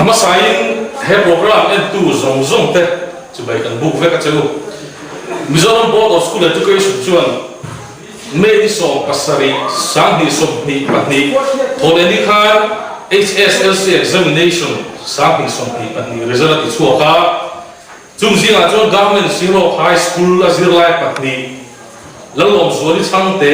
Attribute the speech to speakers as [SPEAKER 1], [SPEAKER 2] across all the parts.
[SPEAKER 1] ama sain he program en tu zong zong te chu bai kan book ve ka chu Mizoram Board of School Education chuan me so pasari sang ni som ni patni tholeni khan HSLC examination sang ni som ni patni result ti chu ka chung zinga chuan government zero high school a zirlai patni lalom zori changte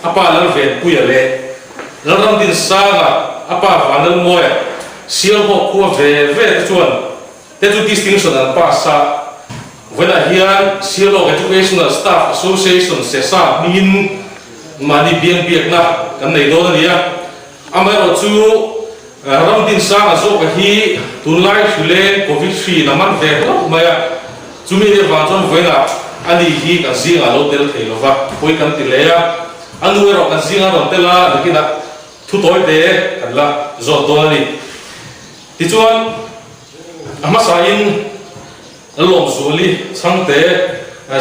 [SPEAKER 1] apa lal ven puyale laram din saga apa vanal moya sial ho khu ve ve chuan te chu distinction an pasa when I hear Silo Educational Staff Association sesa min mani biang biak na kan nei do ni ya amai ro chu ram din sa azo ka hi tunlai shule covid free na man ve lo maya chumi de wa chon voina ani hi ka zinga lo tel thei lo wa koi kan ti le ya anu ro kan zinga ro tela lakina thu toy de kan la zo do ni ti chuan ama sain alom zoli changte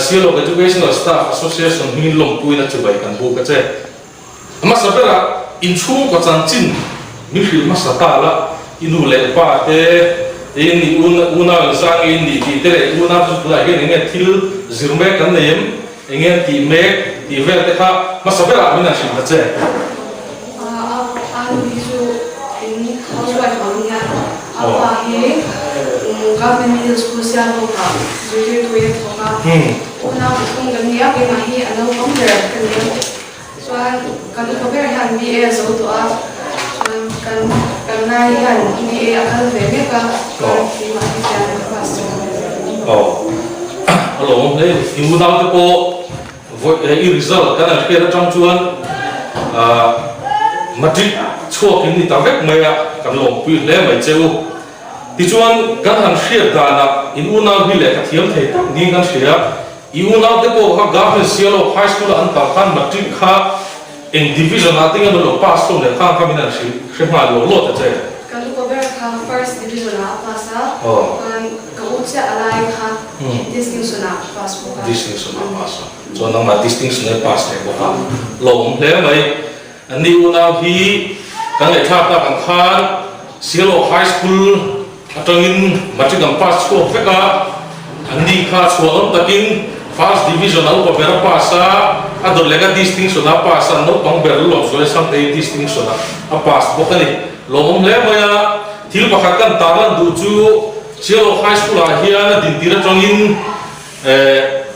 [SPEAKER 1] Silo Educational Staff Association hin lom puina chubai kan bu ka che ama sabera in chung ko chan chin mi fil ma satala inu le pa te in una sang in ni ti tere una tu la ge nge thil zirme kan nem nge ti me ti ve te kha ma sabera mina shin ka che
[SPEAKER 2] an bisu in housewife ania apa he government middle school sia lo ka juje to ye to ka una kung kan ya ke na hi ano kong der kan ye so kan ko ber han BA so to a kan na han BA akal ve me ka ki ma ki sia na class
[SPEAKER 1] alo le in una te ko i result kan ke ra chang chuan matric chua kin ni ta vek mai kan lom pi le mai cheu ti chuan kan han share dana in una bi le ka thiam thei tak ni kan share i una te ko ha government Silo high school an ta khan matric kha in division ating an lo pass to le kha mina shi ma lo lo ta che
[SPEAKER 2] kan ko ber kha first division a pasa kan ka utsa alai kha distinction a pass ko
[SPEAKER 1] distinction a pass so na ma distinction e pass ne ko ha lo le mai ani una hi kan le tha ta kan khan Silo high school atangin matricam pass ko feka ani kha chuan takin first division au ko ber passa ador lega distinction a passa no pang ber lo so sang te distinction a pass ko kani lomom le maya thil pakhat kan talan du chu Silo high school a hian din tira chongin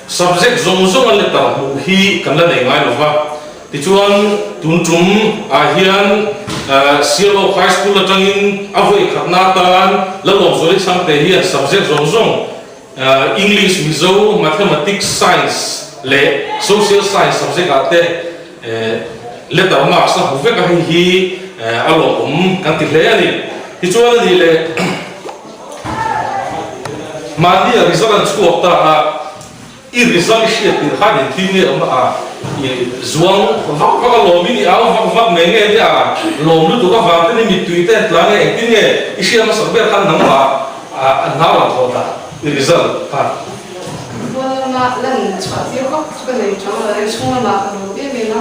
[SPEAKER 1] subject zong zong le tar mu hi kan la nei ngai lova ti chuan tun chum a hian Silo high school atangin avoi khatna tan lalom zori sang te hi subject zong zong English mizo mathematics science le social science subject ate letter marks na huve ka hi alom kan ti le ani ti chuan ni le mandi result chu ta i result sheet ti kha din thi ne a zuang vak vak lo mi ni a vak vak me nge dia lo lu tu ka va te ni mi tu te tla nge ti nge i sia ma saber kan nang ma na la ko ta i result pa
[SPEAKER 2] wala ma lan chwa ti ko ka nei chwa la chung ma ka lo be me na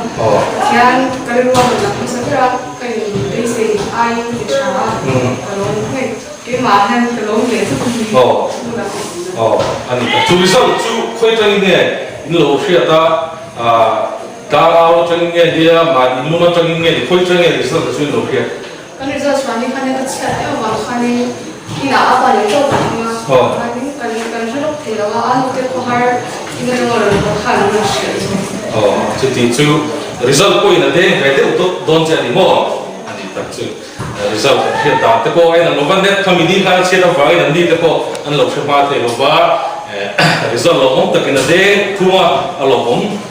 [SPEAKER 2] kian ka ru wa na ka sabera ka ni be se ai ni chwa ka lo ne ke ma han ka lo me su
[SPEAKER 1] ani chu result chu khoi tang ne in lo shia ta Tarao changing dia, madi luma changing dia, koi changing dia, semua tu lo kia.
[SPEAKER 2] Kan result swani kan yang kecil ya, wal kan ina apa ni tu kan ya. Kan jelok tidak wah, anu tu kohar ina orang kohar macam tu.
[SPEAKER 1] Jadi tu result koi nanti, kita untuk don jadi mo, ani tak tu result kita dah. Tapi kau yang loban net kami di hal siapa bagi nanti, tapi an lo siapa tu loba result lobom tak nanti, cuma lobom.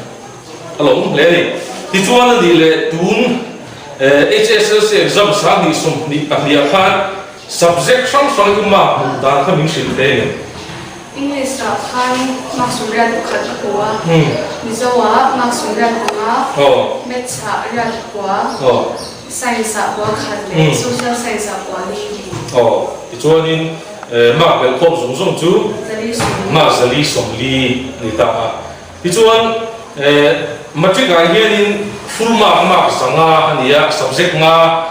[SPEAKER 1] Along le ti chuan ni le tun HSLC exam sa ni som ni pahlia khan subject sang sang ma dan kha min sin te
[SPEAKER 2] English ra khan maksudnya khat kwa mizowa maksudnya kwa maths ra kwa science kwa khat le social science kwa ni
[SPEAKER 1] ti chuan in ma bel khom sung sung chu ma zali som li ni ta ti chuan matric a hianin full mark sanga ania subject nga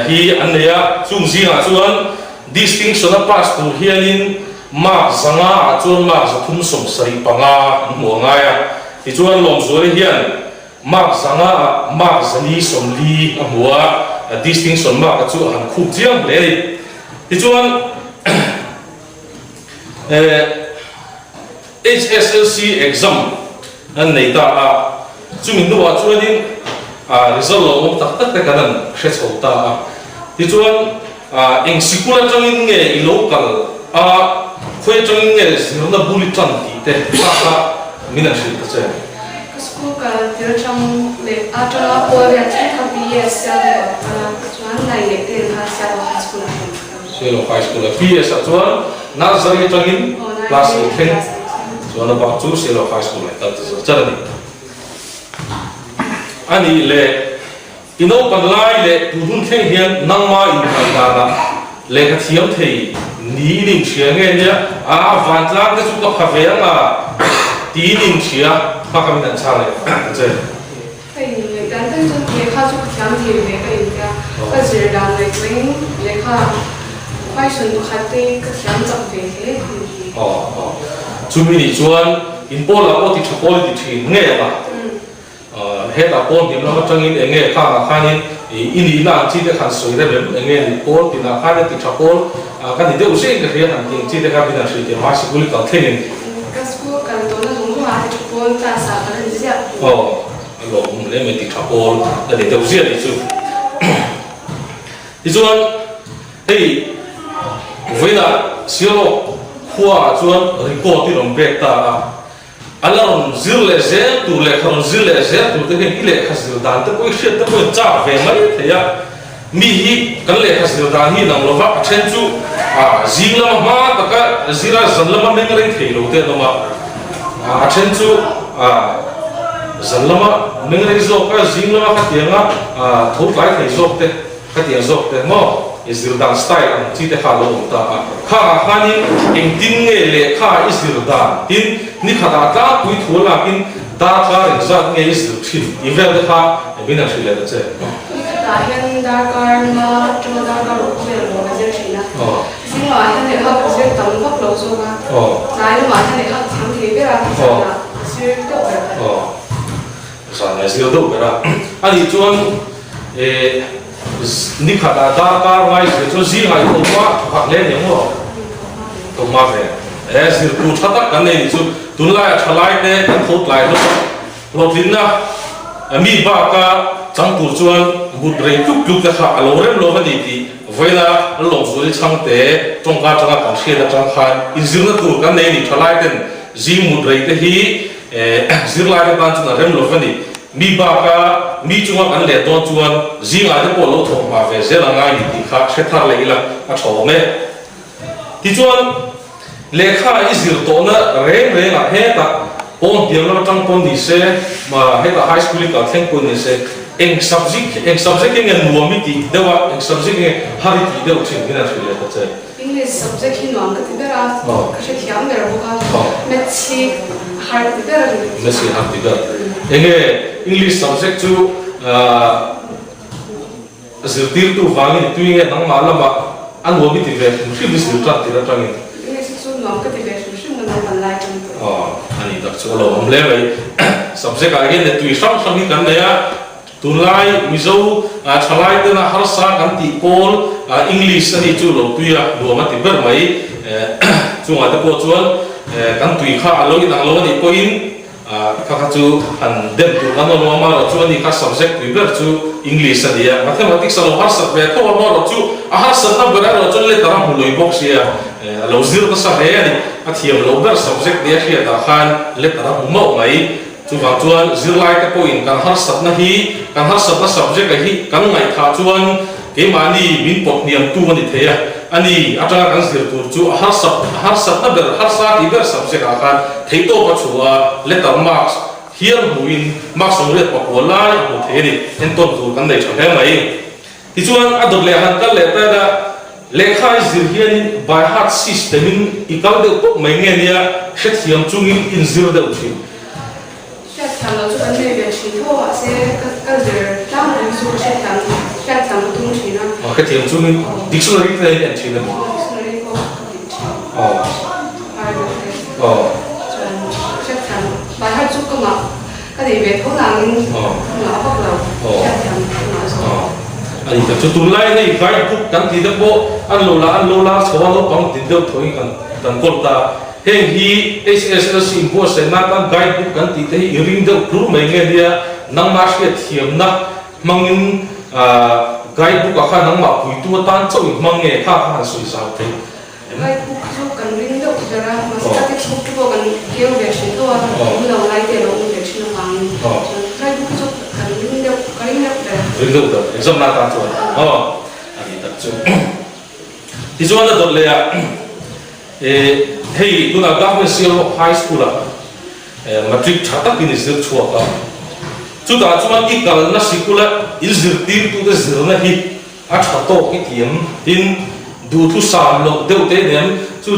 [SPEAKER 1] hi ania chung zinga chuan distinction a pass to hianin mark zanga chuan mark zathum som sari panga muangaya ti chuan lom zori hian mark zanga mark zani som li amua distinction mark chu han khu chiang le ti chuan HSLC exam an nei ta a chumin nuwa chuanin result lo tak tak kanan hre chho ta a ti chuan eng sikula changin nge i local a khoi changin nge zirna buli tran ti te ka mina shil ta che
[SPEAKER 2] school ka tir chang le atara ko ya cha BS ya chuan nai le te ha sa high school
[SPEAKER 1] Selo high school PS chuan nursery changin class 10 chuan ba chu selo high school ta charani ani le ino panlai le tuhun theng hian nangma in thangana le ka thiam thei ni ning chia nge nya a van tlang ka chu ka phaveanga ti ning chia pa kam dan cha le che
[SPEAKER 2] kai le dan tan chun ke kha chu thiam thi le kai ya ka zir dan le twing le kha khai sun du khate ka thiam chak ve he
[SPEAKER 1] chumi ni chuan in pola poti thapol ti thin nge ba he ta pon dim lama changin enge kha khanin ini na chi de khan soi re enge ni pol ti na kha ti thapol ka ni de usi ka he han ting chi de ka bina sui te ma si kuli ka thenin
[SPEAKER 2] ka school kan to na jong ma ti thapol ta sa ka ni sia
[SPEAKER 1] lo le me ti thapol da de de usi ni chu ti chuan ei voina silo khua chuan report ti rom bek ta alarm zirle ze tu le khon zirle ze tu te ke ile khasir dan te koi shet te koi cha ve mai theya mi hi kan le khasir dan hi nang lova chen chu zingla ma ta ka zira zanlama meng rei thei lo te no ma chen chu zanlama meng rei zo ka zingla ka tianga thot lai thei zo te ka tiang zo te mo Isirdan style ang chi te kha lo ta kha khani eng tin nge le kha isirdan tin ni khada ta pui thola kin ta kha ring za nge isir thin i vel de kha bina thile da che
[SPEAKER 2] ta hian da kar ma to da kar ro ve lo ga je thina sing lo hian le kha ko je tam vak lo zo ga nai lo ma hian le kha chang thi be ra na sir to ra
[SPEAKER 1] sa na sir do ra ani chuan ni khada da ka ngai se chu zi ngai ko ma phak le ne mo to ma ve sir ku thata kan ne ni chu tun la thalai te kan thot lai lo tin na mi ba ka chang tu chuan but rei tuk tuk ta kha alo rem lo ni ti voila lo zo chang te tong ka changa kan she da chang khan in zir na tu kan ne ni thalai ten zi mut rei te hi zir lai ta chu na rem lo ni mi ba ka mi chunga kan le to chuan zinga de ko lo thok ma ve zela ngai ni ti kha she thar le ila a tho me ti chuan lekha izir to na re na he ta pon tiang la tang pon ni se ma he ta high school ka theng pon ni se eng subject nge nuwa mi ti dewa eng subject nge hari ti de uchin gina shule ta che
[SPEAKER 2] English subject hi nuam ka ti bera ka she thiam der bo ka maths hi har ti bera
[SPEAKER 1] Messi har ti da enge English subject chu zirtir tu wangi tu nge nang ma lama an wo mi ti ve shi bi zir tra ti ra tangin
[SPEAKER 2] English chu nuam ka ti ve shi na ban lai kan
[SPEAKER 1] ani dak chu lo om le mai subject a gen tu sam sam ni kan ya tunlai mizo chalai te na har sa kan ti pol English ani chu lo tu ya lo ma ti ber mai chu ma te ko chuan kan tui kha alo ni dang lo ni ko in kha chu an dem tu kan lo ma ro chu ani ka subject tu ber chu English ani ya mathematics lo har sa ve ko ma ro chu a har sa na ber ro chu le taram hu loi box ya lo zir ka sa he ani a thiam lo ber subject dia hi ta khan le taram mo mai chu wang chuan zirlai ka ko in kan har sat na hi kan har sat na subject hi kan ngai tha chuan ke mani min pok niam tu ani theya ani atanga kan zir tur chu har sat na ber har sa ti ber subject a khan thei to pa chua letter marks hiam huin marks ong le pa ko lai ho the ni en ton tur kan nei chhe mai ti chuan ador le han kal le ta da lekha zir hian by heart system in ikal de pok mai nge nia he thiam chungin in zir de uthi
[SPEAKER 2] Shatan lo chu an nei ve chi tho a se ka zir tam ri su shatan tung chi na
[SPEAKER 1] cái tiếng chung dictionary cái này chỉ là
[SPEAKER 2] chắc chắn bài hát chút cơ mà cái gì về phố làng nó bắt đầu chắc chắn nói rồi
[SPEAKER 1] anh ta cho tụi lại này cái bút cắn thì được bộ anh lô la số nó bằng tiền được thôi cần còn ta hiện hi SSLC import sẽ nát tan cái bút cắn thì thấy ring được lúc mấy ngày đi nang mas cái thiểm nát mangin cái bút cả nang mà bùi tua tan cho mang nghe khác hàng suy sao thế
[SPEAKER 2] cái bút chút cần ring được cho ra mà các cái bút chút cần kêu về sinh thôi bây giờ lại tiền ông về sinh mang cái bút chút cần ring được cái ring
[SPEAKER 1] được exam nát tan rồi anh ta cho thì cho anh được là hey tu na government high school matric chata kini zir chua ka chu ta chuan I kal na sikula il zir tir tu de zir na hi a thato ki tiam in du thu sam lo deu te nem chu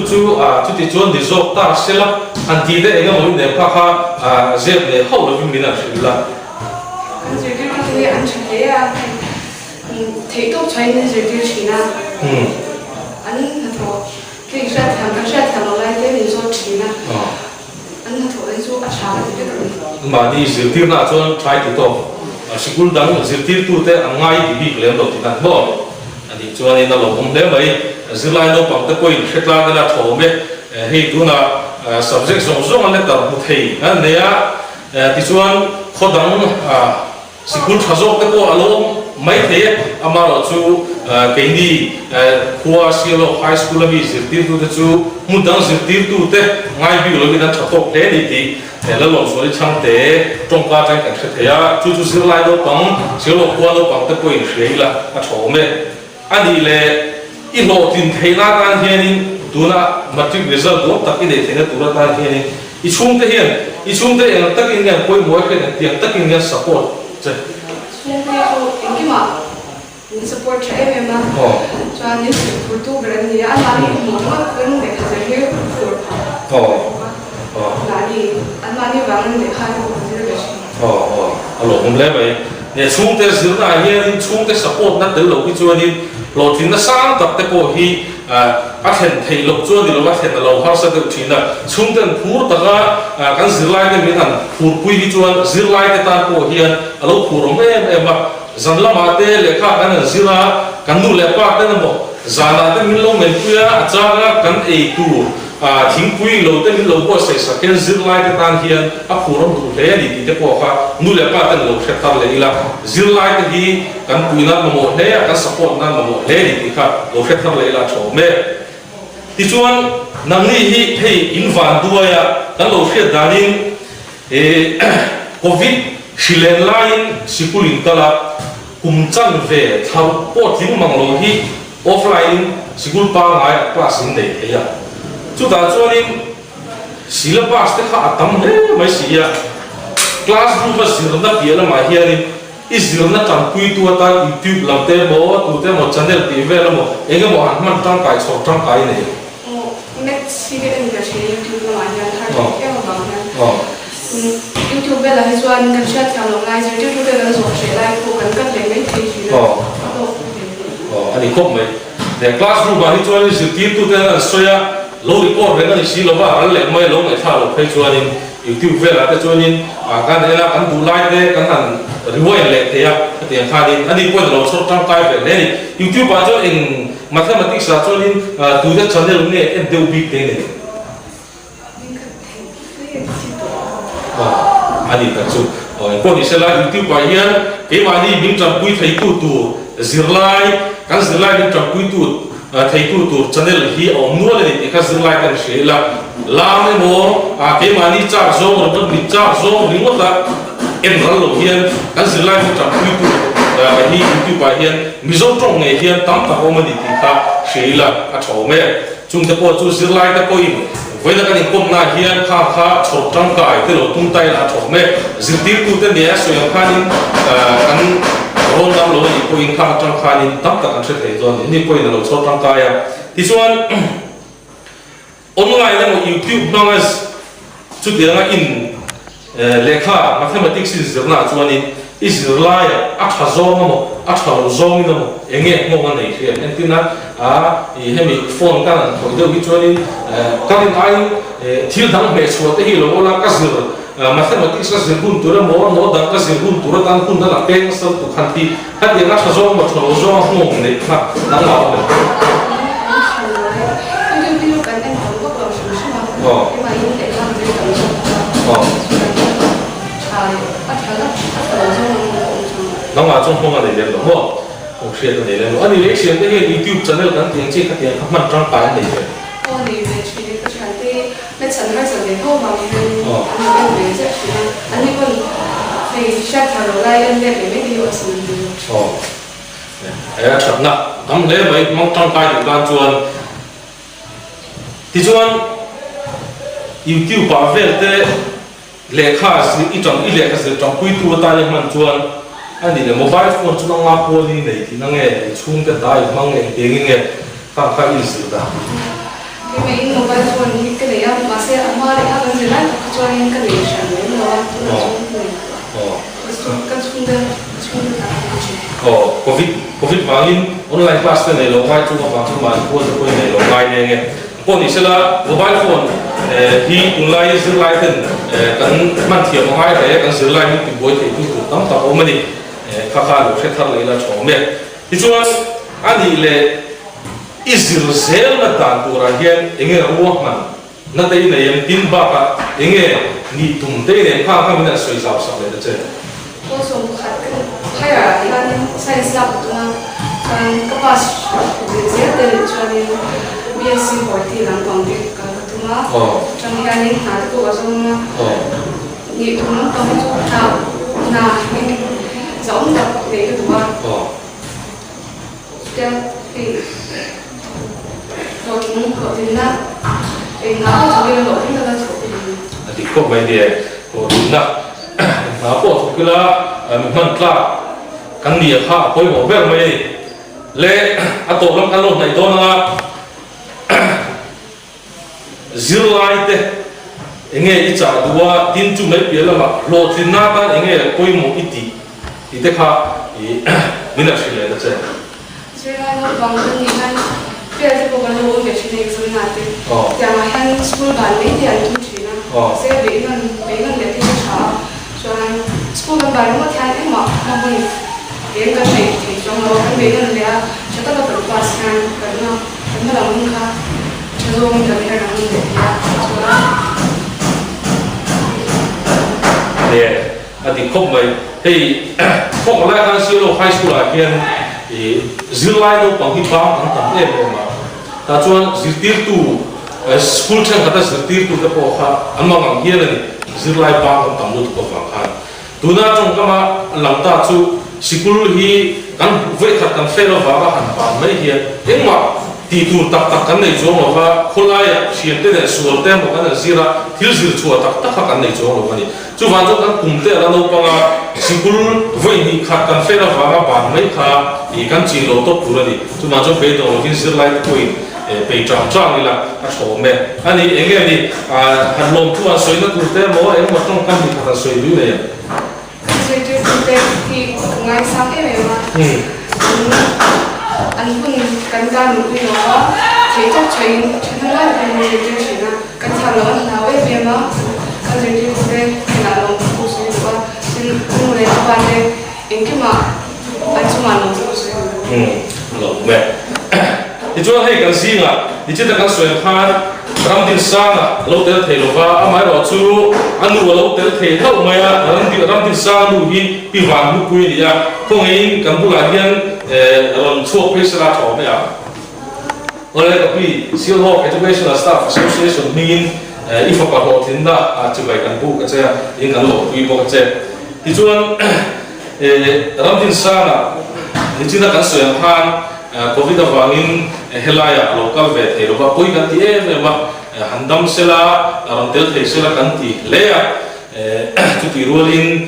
[SPEAKER 1] ti chuan di zok ta sela an ti de ega mo ne kha zep ne ho lo vin mina shila
[SPEAKER 2] anh zir tir ki an chhe ya thấy tốt cháy nên zir tir china anh thật cái sát thằng lại cái mình cho chỉ na anh thật thôi cho ăn sáng thì biết rồi
[SPEAKER 1] mà đi zir tir na chuan try ti to sikul dang zir tir tu te angai di bi lem lo ti tan bo ani chuan in lo hom le mai zilai no pang te koi khetla na tho me hei tu na subject zong an le tar bu thei an ne ya ti chuan khodang sikul thazok te ko alom mai the amaro chu keini khua silo high school mi zirtir tu te chu mudang zirtir tu te ngai bi lo bi dan thatok le ni ti la lo so ri chang te tongka tang kan thea chu sirlai lo pang silo khua lo pang te ko in hreila a tho me ani le I lo tin theina tan hianin tuna matric result do takin de thena tura tan hianin I chung te hian I chung te en takin ngan koi moi khen tiang takin ngan support che
[SPEAKER 2] chung te so ingi ma ni support cha em ma cho anh ấy support tu gần như anh ấy muốn mà vẫn để khai cái support là đi anh ấy vẫn để khai cái support
[SPEAKER 1] alo hom le bai ne chung te zir na hian chung te support na te lo ki chuan in lo tin na sang tak te ko hi a then thei lo chuan ni lo a then lo har sa te thina chung ten phur taka kan zir lai te min an phur pui hi chuan zir lai te tan ko hian alo phur em ma zan lama te le kha kan zira kan nu le pa te na mo zana te min lo men puya achaga kan ei tu thing pui lo te min lo bo se sa ken zir lai te tan hian a phurom du le ni ti te ko kha nu le pa te lo khetar le ila zir lai te hi kan pui na mo le kan support na mo le ni ti kha lo khetar le ila tho me ti chuan nang ni hi hei in van duaya kan lo khet danin covid shilen lain sikulin kala kumchan ve thau po thing mang lo hi offline sikul pa ngai class in dei heya chu ta chuanin syllabus te kha atam he mai sia classroom zirna piala ma hianin I zirna tam pui tu ta YouTube lam te bo tu te mo channel TV la mo enga mo han man tang kai chok tang kai nei
[SPEAKER 2] next sige den ga che YouTube la ma hian har ke ma bang YouTube là hay xuân cần xét theo lòng lai rồi YouTube là rồi sẽ lại cô cần cắt lấy mấy thì gì đó
[SPEAKER 1] anh đi khóc mấy để classroom mà hay xuân sự tiếp tu tên là xoay lâu đi qua cái này xí lâu và anh lại mấy lâu ngày thao được hay xuân YouTube về là cái xuân cái này là cái đủ like đấy cái thằng reward lệ thế à cái tiền khai đi anh đi qua lâu số trăm cái về này YouTube bao giờ in mathematics là xuân tu cái channel này em đều biết thế này anh đi tập trung còn thì sẽ là YouTube bài hiền cái mà đi mình chọn quy thấy tu zirlai kan zirlai mình chọn quy tu thấy tu channel hi ông nuôi lên thì cái zirlai kan sẽ là làm cái mò cái mà đi trả số rồi vẫn đi trả số mình muốn là em nói lâu hiền kan zirlai mình chọn quy tu hi YouTube bài hiền mình giống trong ngày hiền tám tập ông mình đi thì ta sẽ là chọn mẹ chúng ta có chú zirlai ta có im với là cái công na hiền kha chốt trong cái cái lỗ tung tay là chốt mẹ zir tiêu tu tên này số yang khanin kan rôn đam lỗ thì coi kha trong khanin tất cả các sẽ thấy rồi nên coi là lỗ chốt trong cái à thì xuân online là một YouTube nó chút tiếng là in lekha mathematics zir na chuan in is zirlai a thazom mo a thau zong no enge ngong nei hian antina I hemi phone kan ko do gi chuanin kan ai thil dang me chua te hi lo ola ka zir mathematics ka zir hun tura mo dang ka zir hun tura dan hun da peng sal tu khan ti hat ye na sa zong ma thau zong ngong nei kha dang la le nó mà trong không là để làm đúng không? Không phải là để làm. Anh ấy xem cái YouTube channel kan tiếng chỉ cái tiếng man trang bài này.
[SPEAKER 2] Cô này về chuyện này có chuyện thì mấy trận hay trận này không mà mình anh ấy về sẽ chuyện anh ấy còn phải share thằng rồi lại anh ấy về mấy điều gì nữa.
[SPEAKER 1] Thật nè, tấm lẽ vậy mong trang bài thì ban chuan. Thì chuan YouTube bảo vệ thế lệ khá sự ít lệ khá sự trong quy tu ta nhưng man chuan anh đi là mobile phone chúng nó ngáp qua đi này thì nó nghe chung cái tai mang nghe tiếng nghe khá khá ít sự đó.
[SPEAKER 2] Cái mấy mobile phone cái này mà sẽ ăn hoa thì ăn gì đấy cho anh cái này sản phẩm nó cái chung
[SPEAKER 1] Covid vangin online class này lo ngay chung vào chung mà qua rồi này lo ngay này nghe. Còn thì sẽ là mobile phone hi online giữ lại tên cần mang thiệp ngay đấy cần giữ lại những cái buổi thì tôi tắm tập ôm đi khá khá được sẽ thay là chỗ mẹ thì cho anh đi là Israel là đàn tu ra hiện anh ấy ruộng mà nó đây này em tin bác à anh ấy đi tung đây này khá khá mình là suy giáo sao đấy chứ
[SPEAKER 2] cô sống khát hay là thì anh sai sao tụi nó các bác dễ để cho nên BSc hỏi thì làm bằng việc tụi nó trong khi anh ấy nói tụi nó xong nhiều tụi nó không biết nào nào giống như để cái tụi nó thì rồi cũng có thể là thì nó cho nên là chúng ta là chỗ
[SPEAKER 1] thì có mấy điều của chúng ta nó có cái là mình là căn địa ha coi bộ về mấy lệ à tổ lâm căn lô này đó là zero lại thế nghe ít trả đua tin chung mấy biết là mà lô tin na ta nghe coi một ít thì thế ha thì mình là gì đấy chứ
[SPEAKER 2] chứ là nó bằng cái gì anh bây giờ cô còn luôn để chuyện này rồi mà thì chẳng là anh school bạn mấy thì anh cũng chỉ là sẽ bị gần để thi trả cho anh school bạn nó thay cái mà mình đến cái này thì trong đó anh bị gần là cho tất cả các class anh cái nó là không khác cho dù mình được hay là mình để
[SPEAKER 1] để thì không mấy thì không lại đang siêu high school là kiên thì giữ lại đâu bằng cái bao thằng thằng em mà ta cho giữ tiết tu school chẳng hạn ta giữ tiết tu cái bộ khác anh mang ngang kia này giữ lại bao thằng thằng lúc có phẳng khác tu na trong cái mà làm ta chú school hi kan vậy thật kan fail vào cái hàng bán mấy kia nhưng mà thì tu tập tập cái này chỗ mà và khôi lại hiện tại là số tem một cái là gì là thiếu gì chùa tập tập cái này chỗ mà này chú văn cho kan cùng thế là đâu bằng school vậy thì khác kan fail vào cái bán mấy khác thì kan chỉ lỗ tốt pura đi chú văn cho bây giờ cái gì lại coi bây giờ trang là cái số mẹ anh ấy anh ấy đi hành long tu anh soi nó tu thế mà em mà trong căn thì thật soi đủ này
[SPEAKER 2] rồi thì ngày sáng cái này mà anh cũng cần ra một cái đó thì chắc chuyện nó là cái gì cái chuyện là cần thằng nó nào ấy biết mà cái gì thì là nó cũng sẽ qua thì cũng là các bạn đây em cái mà anh chung mà nó cũng sẽ
[SPEAKER 1] rồi mẹ thì chúng ta thấy cái gì à thì chúng ta cần soi phan ram tin sang à lâu tới thầy lâu và am ai bảo chú anh nuôi lâu tới thầy lâu mày à ram tin sang nuôi hi pi vàng nuôi quỳ đi à không ai cần bù lại hiền làm chuộc cái sự là thọ mày à ở đây có cái siêu học educational staff association min if có họ tin đó chú vậy cần bù cái gì in cần lộ quỳ bù cái gì thì chúng ram tin sang à thì chúng ta cần soi phan Covid vangin helaya local về thì lúc cuối cái gì em mà handam sela làm tel thì sela cái gì lea chút thì rolling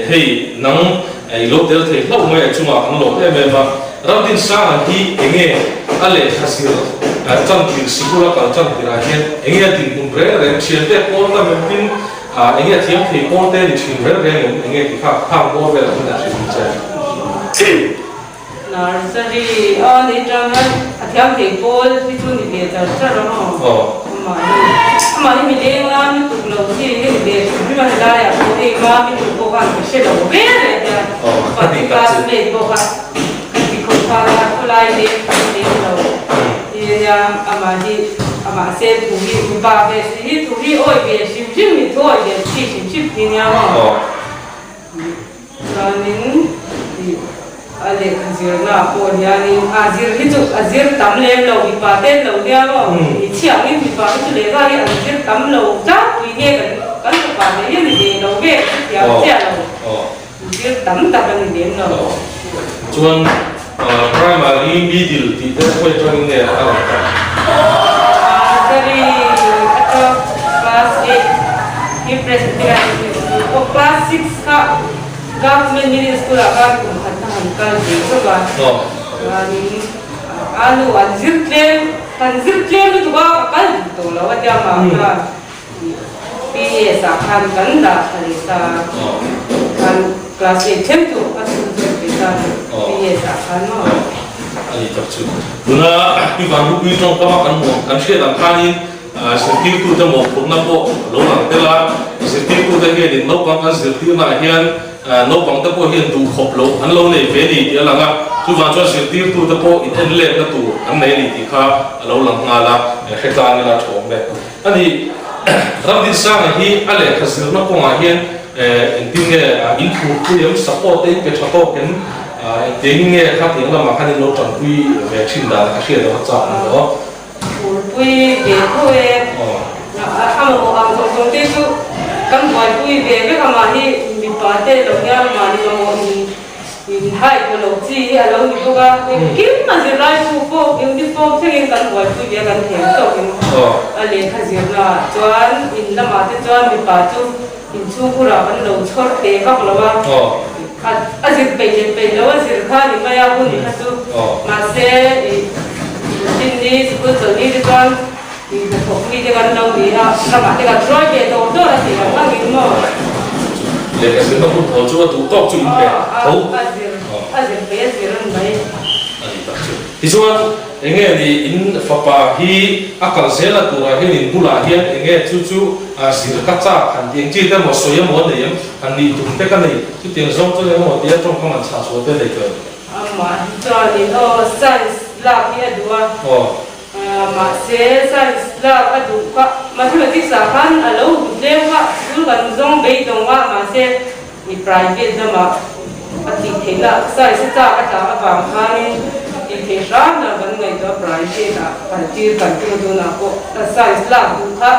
[SPEAKER 1] hey nang lúc tel thì lâu mấy chúng mà không lúc em mà ram tin sa thì nghe ale hasir trong thì sikula cái trong thì ra hiện nghe thì cũng rất là chuyện đấy con ta mình tin nghe tiếng thì con tên thì chuyện rất là nghe thì khác khác qua về là cái chuyện gì
[SPEAKER 3] nursery ni jangan atiam tepol itu ni dia cara no ama ni milengan tu lo si ni dia cuma dah ya tu ma mi tu bukan kesel bere dia pati kelas ni bukan di kota kulai ni lo dia ama se tu ni ba be si tu ni oi be si ni tu oi be si ni ama Ranin ale kazir na po yani azir tamle lo ipate lo dia lo ichiang ni ipate le ga ni azir tam lo ja wi ne kan pa ne ni lo ge ya ja lo azir tam ta ban ni lo
[SPEAKER 1] chuan primary middle ti te koi training ne
[SPEAKER 3] dari class 8 he presented class 6 ka government middle school akan hantar di sekolah. Ani anu anjir claim itu juga akan itu lah wajah maka PS akan kanda harisa kan kelas 8 tu akan bisa PS akan no.
[SPEAKER 1] Ani tak cu. Guna di bangku itu orang kan mau kan sih dan kanin serti itu dah mau pernah po lo nak telah serti itu dah ke di no kan serti nak hian no bang te po hian du khop lo an lo nei ve ni dia langa chu van chuan sirtir tu te po in en le na tu an nei ni ti kha lo lang nga la heta ni la thom le ani ram din sang hi ale khasir na ko nga hian in ting in thu tu yam support te pe thapo ken ding nge kha ting la ma khan lo tan pui ve thin da ka hria da cha no
[SPEAKER 3] pui ve ko e am so te su kan boy pui ve ve ka ma hi Pate lo dia mari mo in hai ko lo chi a lo ni ko ga kim ma je lai su ko uniform thing kan boy tu dia kan them to in a le kha je na chuan in la ma te chuan mi pa chu in chu ku ra kan lo chhor te ka lo wa a je pe lo je kha ni ma ya ku ni kha chu ma se in ni su ko to ni de chuan in ko mi de kan lo ni a la ma te ka troi ke to ra ti ka ngi mo
[SPEAKER 1] le ka se no pu tho chu tu tok chu in pe tho
[SPEAKER 3] azir pe azir mai
[SPEAKER 1] ani tak chu ti chuan enge ni in fa pa hi akal se la tu ra hin in bula hian enge chu sir ka cha kan tiang chi te mo so ya mo ne yam an ni tu te ka nei chu tiang zong chu le mo dia chong khang an cha so te le ke
[SPEAKER 3] ama cha ni o science la hi adua ma se science la adu ka mathematics a kan alo le wa school kan zong be dong wa ma se ni private da ma ati thela sai se cha ka ta ba ma ni in the ram na ban ngai da private da kan ti kan ti do na ko science la du kha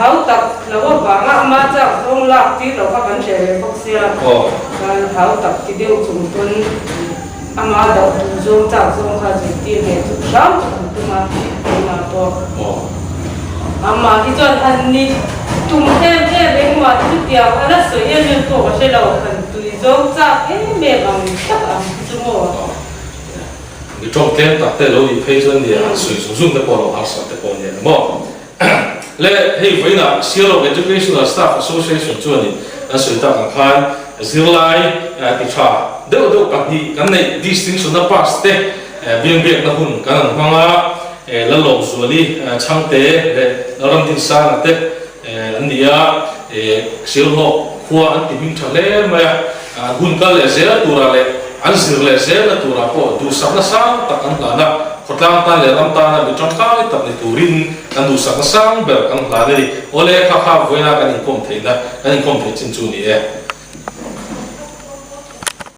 [SPEAKER 3] hau tak lawa ba nga ma cha rong la ti lo ka kan che bok sia kan hau tak ti deu chung tun ama da tu zong cha zong kha ji ti ne tu ram tu ma na to ama ti chuan an ni tum he reng wa tu tia ala so ye ne to ba se lo kan tu zong cha he me bang ta am tu mo
[SPEAKER 1] ni trong tem ta te lo i phei chuan dia sui sung sung te po lo har sa te po ne mo le hei voina Sierra Educational Staff Association chuan an sui ta kan khan zirlai ti tha deu ka ni kan nei distinction na pass te biang biak na hun kan hanga la long zuali chang te le ram tin sa na te andia silho khua an ti hing thale ma gun ka le zera tura le an zir le zera tura po du sabna sang ta kan lana khotlang ta le ram ta na bi chong kai ta ni turin kan du sabna sang ber kan la ni ole kha voina kan in kom theina kan in kom the chin chu ni e